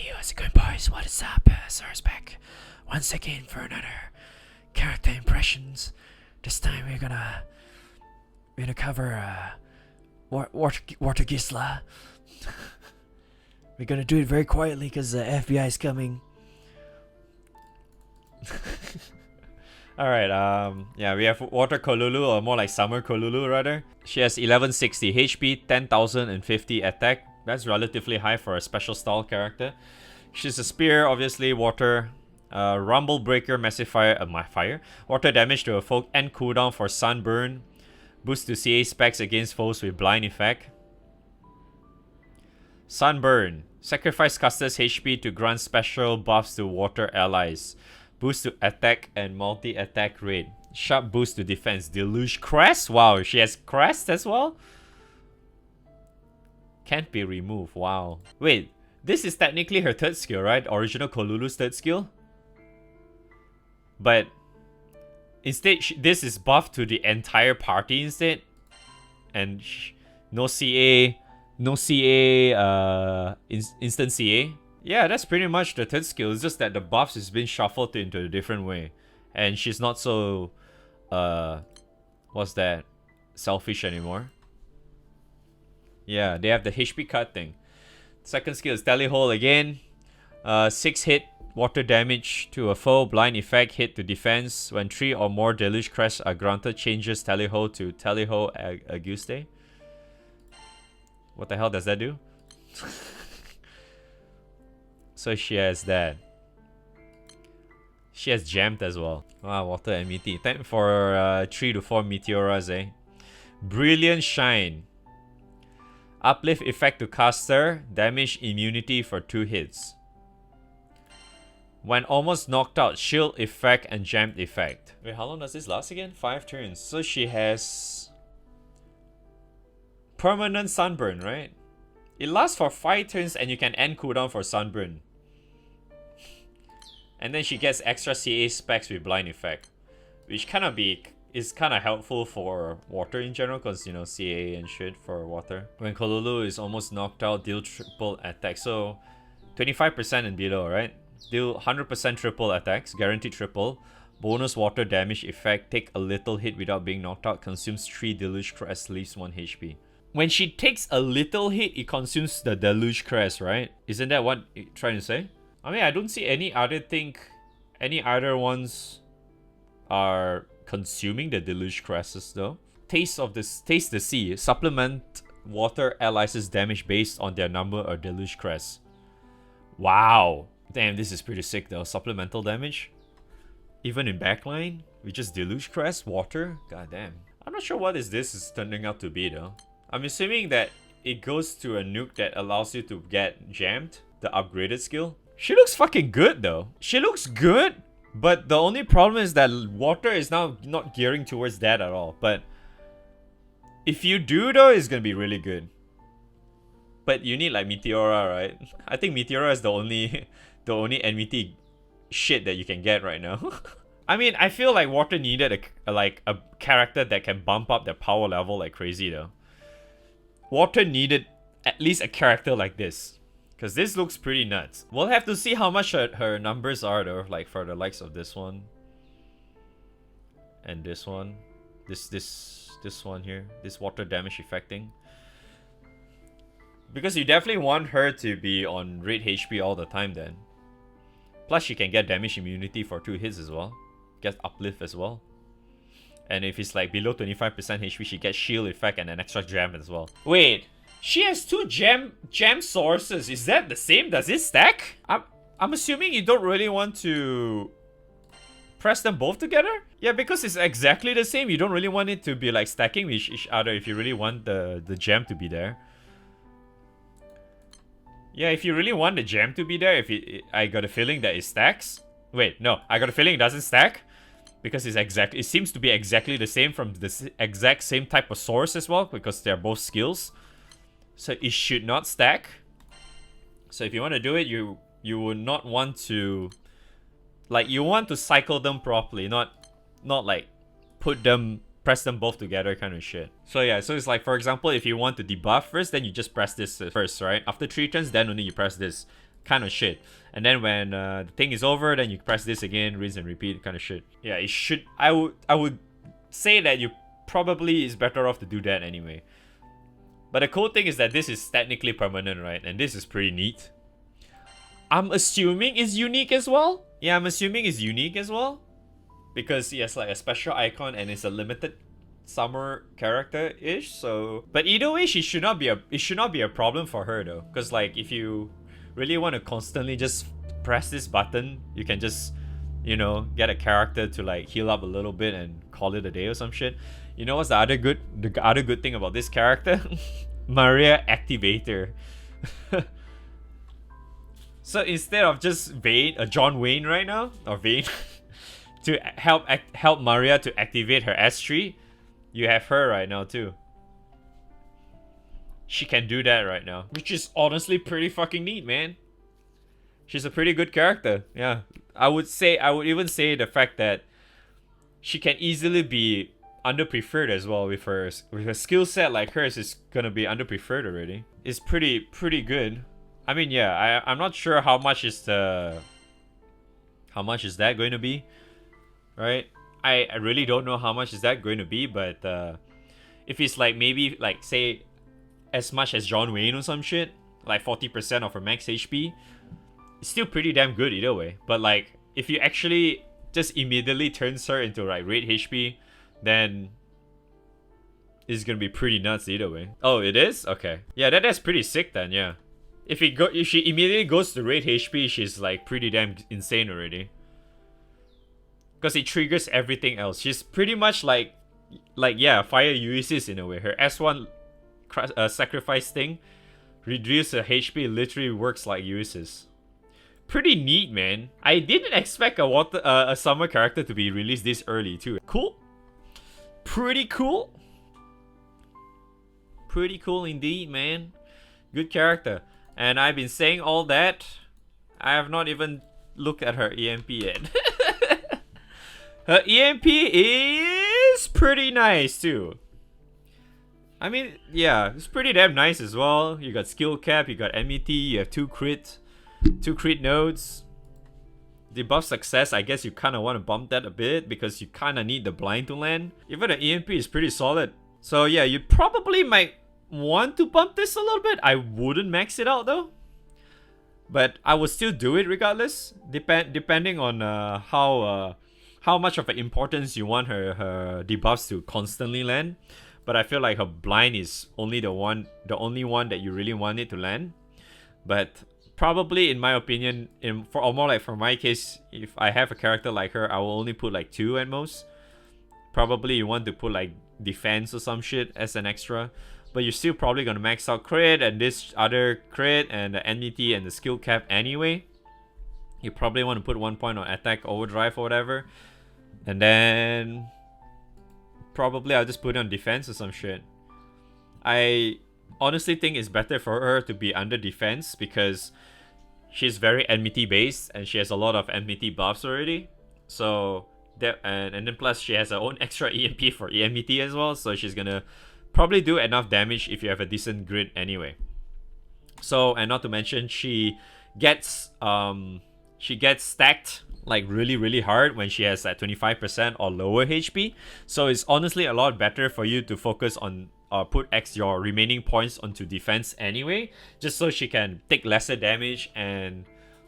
Hey, how's it going, boys? What is up? Sora's back once again for another character impressions. This time we're gonna cover Water Gisla. We're gonna do it very quietly because the FBI is coming. Alright, yeah, we have Water Kolulu, or more like Summer Kolulu rather. She has 1160 HP, 10,050 attack. That's relatively high for a special style character. She's a spear, obviously, water. Rumble Breaker, Massive Fire, water damage to a foe and cooldown for Sunburn. Boost to CA specs against foes with blind effect. Sunburn, sacrifice caster's HP to grant special buffs to water allies. Boost to attack and multi-attack rate. Sharp boost to defense. Deluge Crest? Wow, she has Crest as well? Can't be removed. Wow. Wait, this is technically her third skill, right? Original Kolulu's third skill? But instead, this is buffed to the entire party instead. And no CA, instant CA. Yeah, that's pretty much the third skill. It's just that the buffs has been shuffled into a different way. And she's not so, what's that? Selfish anymore. Yeah, they have the HP cut thing. Second skill is Tally Hole again. 6 hit water damage to a foe. Blind effect hit to defense. When 3 or more Deluge Crests are granted, changes Tally Hole to Tally Hole Auguste. What the hell does that do? So she has that. She has Jammed as well. Wow, water MET. Time for 3 to 4 Meteoras, eh? Brilliant Shine. Uplift effect to caster. Damage immunity for 2 hits. When almost knocked out, shield effect and jammed effect. Wait, how long does this last again? 5 turns. So she has permanent Sunburn, right? It lasts for 5 turns and you can end cooldown for Sunburn. And then she gets extra CA specs with blind effect, which is kind of helpful for water in general, because you know CA and shit for water. When Kolulu is almost knocked out, deal triple attack. So 25% and below, right? Deal 100% triple attacks, guaranteed triple. Bonus water damage effect, take a little hit without being knocked out, consumes 3 Deluge Crest, leaves 1 HP. When she takes a little hit, it consumes the Deluge Crest, right? Isn't that what you're trying to say? I mean, I don't see any other ones are consuming the Deluge Crests though. Taste the Sea. Supplement water allies' damage based on their number of Deluge Crests. Wow. Damn, this is pretty sick though. Supplemental damage. Even in backline, with just Deluge Crest, water. God damn. I'm not sure what this is turning out to be though. I'm assuming that it goes to a nuke that allows you to get jammed, the upgraded skill. She looks fucking good though. She looks good, but the only problem is that water is now not gearing towards that at all. But if you do though, it's gonna be really good. But you need like Meteora, right? I think Meteora is the only NVT shit that you can get right now. I mean, I feel like water needed a character that can bump up their power level like crazy though. Water needed at least a character like this. Because this looks pretty nuts. We'll have to see how much her numbers are though. Like for the likes of this one. And this one. This one here. This water damage affecting. Because you definitely want her to be on red HP all the time then. Plus she can get damage immunity for 2 hits as well. Gets uplift as well. And if it's like below 25% HP, she gets shield effect and an extra jam as well. Wait. She has 2 gem sources. Is that the same? Does it stack? I'm assuming you don't really want to press them both together? Yeah, because it's exactly the same. You don't really want it to be like stacking with each other if you really want the gem to be there. Yeah, if you really want the gem to be there, I got a feeling that it stacks. Wait, no, I got a feeling it doesn't stack. Because it seems to be exactly the same from the exact same type of source as well, because they're both skills. So it should not stack. So if you want to do it, you would not want to, like, you want to cycle them properly, not like press them both together kind of shit. So yeah, so it's like, for example, if you want to debuff first, then you just press this first, right? After 3 turns, then only you press this. kind of shit. And then when the thing is over, then you press this again, rinse and repeat kind of shit. Yeah, it should. I would say that you probably is better off to do that anyway. But the cool thing is that this is technically permanent, right? And this is pretty neat. I'm assuming it's unique as well. Yeah, I'm assuming it's unique as well. Because he has like a special icon and it's a limited summer character-ish. So, but either way, it should not be a problem for her though. Because like if you really want to constantly just press this button, you can just, you know, get a character to like heal up a little bit and call it a day or some shit. You know what's the other good thing about this character? Maria Activator. So instead of just John Wayne right now, or Vayne, to help Maria to activate her S3, you have her right now too. She can do that right now, which is honestly pretty fucking neat, man. She's a pretty good character. Yeah, I would even say the fact that she can easily be underpreferred as well with her skill set like hers is gonna be underpreferred already. It's pretty good. I mean, yeah, I'm not sure how much is that going to be, right? I really don't know how much is that going to be, but if it's like maybe like say as much as John Wayne or some shit, like 40% of her max HP, it's still pretty damn good either way. But like if you actually just immediately turns her into like rate HP, then it's gonna be pretty nuts either way. Oh, it is? Okay. Yeah, that's pretty sick then, yeah. If she immediately goes to rate HP, she's like pretty damn insane already. Because it triggers everything else. She's pretty much like yeah, fire Ulysses in a way. Her S1 sacrifice thing, reduce her HP, literally works like Ulysses. Pretty neat, man. I didn't expect a summer character to be released this early too. Cool. Pretty cool. Pretty cool indeed, man. Good character. And I've been saying all that. I have not even looked at her EMP yet. Her EMP is pretty nice too. I mean, yeah, it's pretty damn nice as well. You got skill cap, you got MET, you have two crit nodes. Debuff success, I guess you kind of want to bump that a bit because you kind of need the blind to land. Even the EMP is pretty solid. So yeah, you probably might want to bump this a little bit. I wouldn't max it out though, but I would still do it regardless, depending on how much of an importance you want her debuffs to constantly land. But I feel like her blind is only the only one that you really want it to land. But probably, in my opinion, for my case, if I have a character like her, I will only put like 2 at most. Probably you want to put like defense or some shit as an extra. But you're still probably gonna max out crit and this other crit and the MET and the skill cap anyway. You probably want to put 1 point on attack overdrive or whatever. And then probably I'll just put it on defense or some shit. I honestly think it's better for her to be under defense because she's very MET based and she has a lot of MET buffs already. So that and then plus she has her own extra EMP for EMET as well. So she's gonna probably do enough damage if you have a decent grid anyway. So, and not to mention she gets stacked like really hard when she has that 25% or lower HP. So it's honestly a lot better for you to focus on put your remaining points onto defense anyway, just so she can take lesser damage. And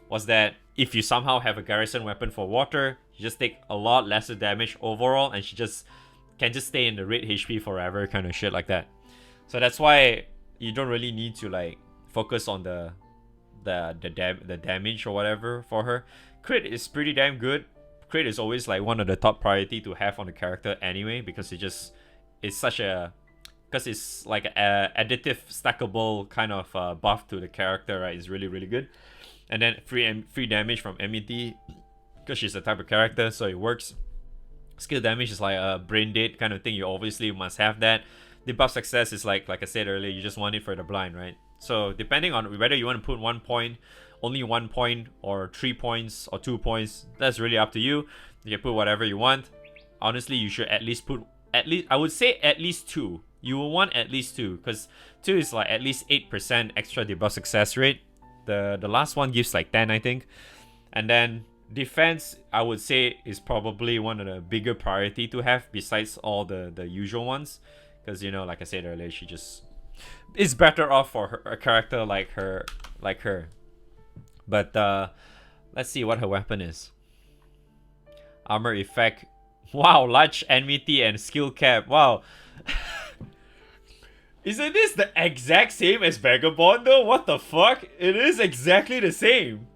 what's that, if you somehow have a garrison weapon for water, you just take a lot lesser damage overall, and she just can just stay in the rate HP forever, kind of shit like that. So that's why you don't really need to like focus on the damage or whatever for her. Crit is pretty damn good. Crit is always like one of the top priority to have on the character anyway, because it's like a additive stackable kind of buff to the character, right? It's really good. And then free damage from MET because she's a type of character, so it works. Skill damage is like a brain dead kind of thing. You obviously must have that. Debuff success is like I said earlier, you just want it for the blind, right? So depending on whether you want to put 1 point, only 1 point, or 3 points or 2 points, that's really up to you. You can put whatever you want. Honestly, you should at least put I would say at least 2. You will want at least 2, because 2 is like at least 8% extra debuff success rate. The last one gives like 10, I think. And then defense, I would say, is probably one of the bigger priority to have besides all the usual ones. Because, you know, like I said earlier, she just is better off for her, a character like her. But let's see what her weapon is. Armor effect. Wow, large enmity and skill cap. Wow. Isn't this the exact same as Vagabond though? What the fuck? It is exactly the same.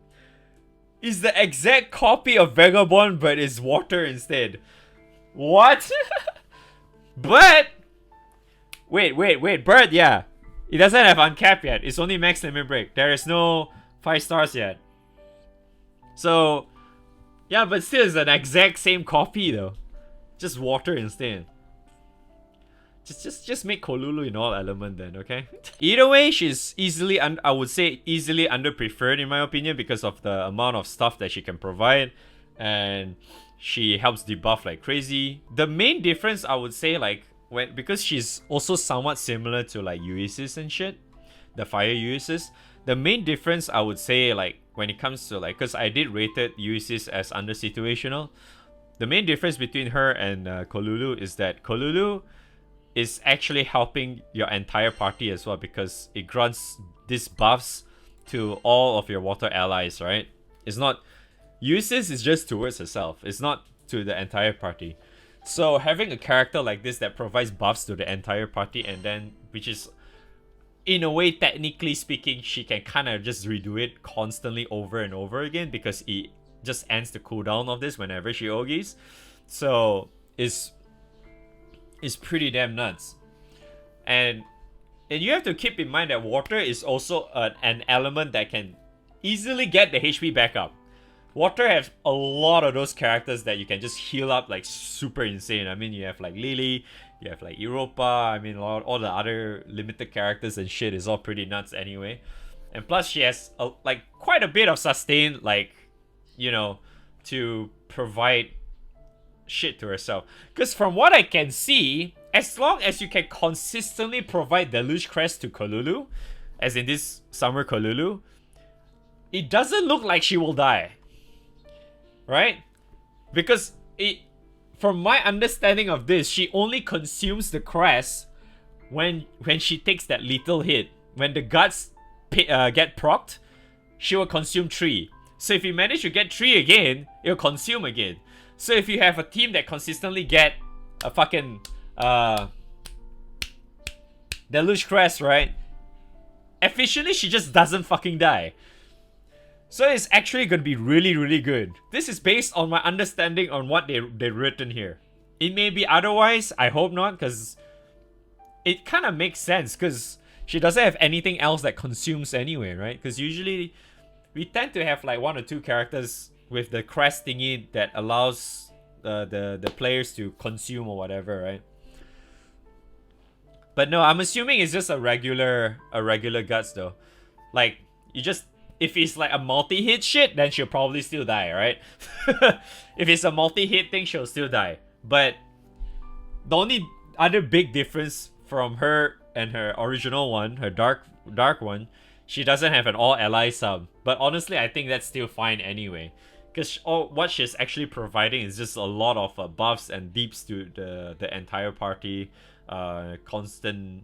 It's the exact copy of Vagabond, but it's water instead. What? But wait, Bird, yeah. It doesn't have uncap yet. It's only max limit break. There is no 5 stars yet. So yeah, but still it's an exact same copy though. Just water instead. Just make Kolulu in all element then, okay? Either way, she's easily, I would say easily underpreferred in my opinion because of the amount of stuff that she can provide, and she helps debuff like crazy. The main difference I would say, like, because she's also somewhat similar to like Ulysses and shit, the fire Ulysses. The main difference I would say, like, when it comes to like, because I did rated Ulysses as under situational. The main difference between her and Kolulu is that Kolulu is actually helping your entire party as well, because it grants these buffs to all of your water allies, right? It's not, Ulysses is just towards herself. It's not to the entire party. So having a character like this that provides buffs to the entire party, and then, which is, in a way, technically speaking, she can kind of just redo it constantly over and over again, because it just ends the cooldown of this whenever she Ogis. So it's pretty damn nuts. And you have to keep in mind that water is also an element that can easily get the HP back up. Water has a lot of those characters that you can just heal up like super insane. I mean, you have like Lily, you have like Europa, I mean all the other limited characters and shit is all pretty nuts anyway. And plus she has like quite a bit of sustain, like, you know, to provide shit to herself. Because from what I can see, as long as you can consistently provide Deluge Crest to Kolulu, as in this Summer Kolulu, it doesn't look like she will die. Right? Because from my understanding of this, she only consumes the crest when she takes that lethal hit. When the guts get procced, she will consume 3. So if you manage to get 3 again, it'll consume again. So if you have a team that consistently get a fucking Deluge Crest, right? Efficiently, she just doesn't fucking die. So it's actually going to be really, really good. This is based on my understanding on what they've written here. It may be otherwise, I hope not, because it kind of makes sense, because she doesn't have anything else that consumes anyway, right? Because usually we tend to have like 1 or 2 characters with the crest thingy that allows the players to consume or whatever, right? But no, I'm assuming it's just a regular guts though. Like, you just, if it's like a multi-hit shit, then she'll probably still die, right? If it's a multi-hit thing, she'll still die. But the only other big difference from her and her original one, her dark one, she doesn't have an all ally sub. But honestly, I think that's still fine anyway, because what she's actually providing is just a lot of buffs and deeps to the entire party. Constant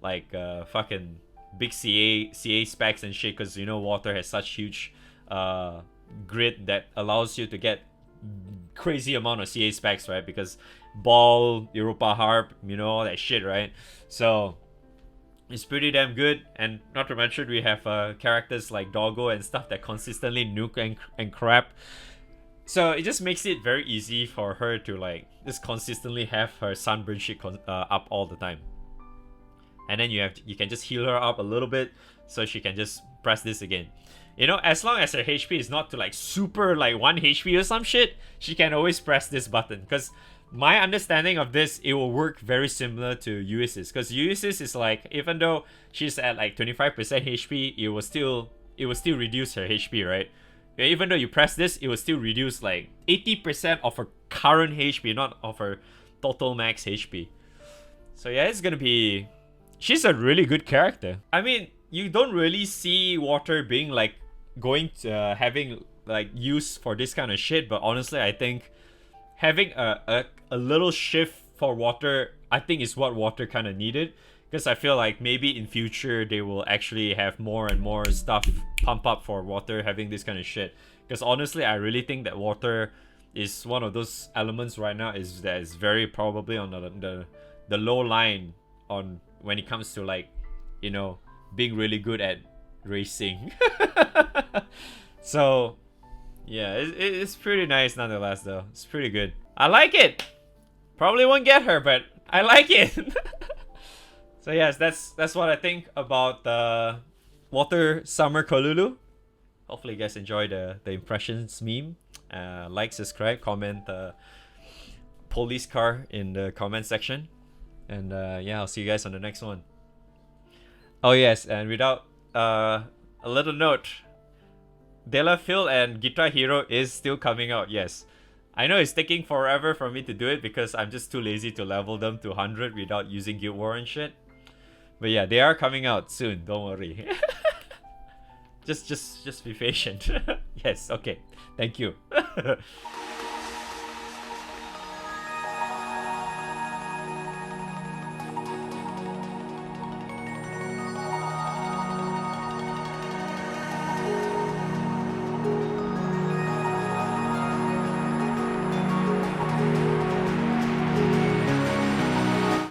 like fucking big CA specs and shit, because you know water has such huge grid that allows you to get crazy amount of CA specs, right? Because ball, Europa harp, you know, all that shit, right? So it's pretty damn good. And not to mention we have characters like Doggo and stuff that consistently nuke and crap. So it just makes it very easy for her to like just consistently have her sunburn shit up all the time. And then you can just heal her up a little bit so she can just press this again. You know, as long as her HP is not to like super like 1 HP or some shit, she can always press this button. Because my understanding of this, it will work very similar to Ulysses. Because Ulysses is like, even though she's at like 25% HP, it will still reduce her HP, right? Even though you press this, it will still reduce like 80% of her current HP, not of her total max HP. So yeah, it's gonna be... She's a really good character. I mean, you don't really see water being like going to having like use for this kind of shit, but honestly I think having a little shift for water, I think is what water kind of needed, because I feel like maybe in future they will actually have more and more stuff pump up for water having this kind of shit, because honestly I really think that water is one of those elements right now is that is very probably on the low line on when it comes to like, you know, being really good at racing. So yeah, it's pretty nice nonetheless though. It's pretty good. I like it. Probably won't get her, but I like it. So yes, that's what I think about the Water Summer Kolulu. Hopefully you guys enjoy the impressions meme. Like, subscribe, comment police car in the comment section. And yeah, I'll see you guys on the next one. Oh yes, and without a little note, Dela Phil and Guitar Hero is still coming out, yes. I know it's taking forever for me to do it because I'm just too lazy to level them to 100 without using Guild War and shit. But yeah, they are coming out soon, don't worry. just be patient. Yes, okay. Thank you.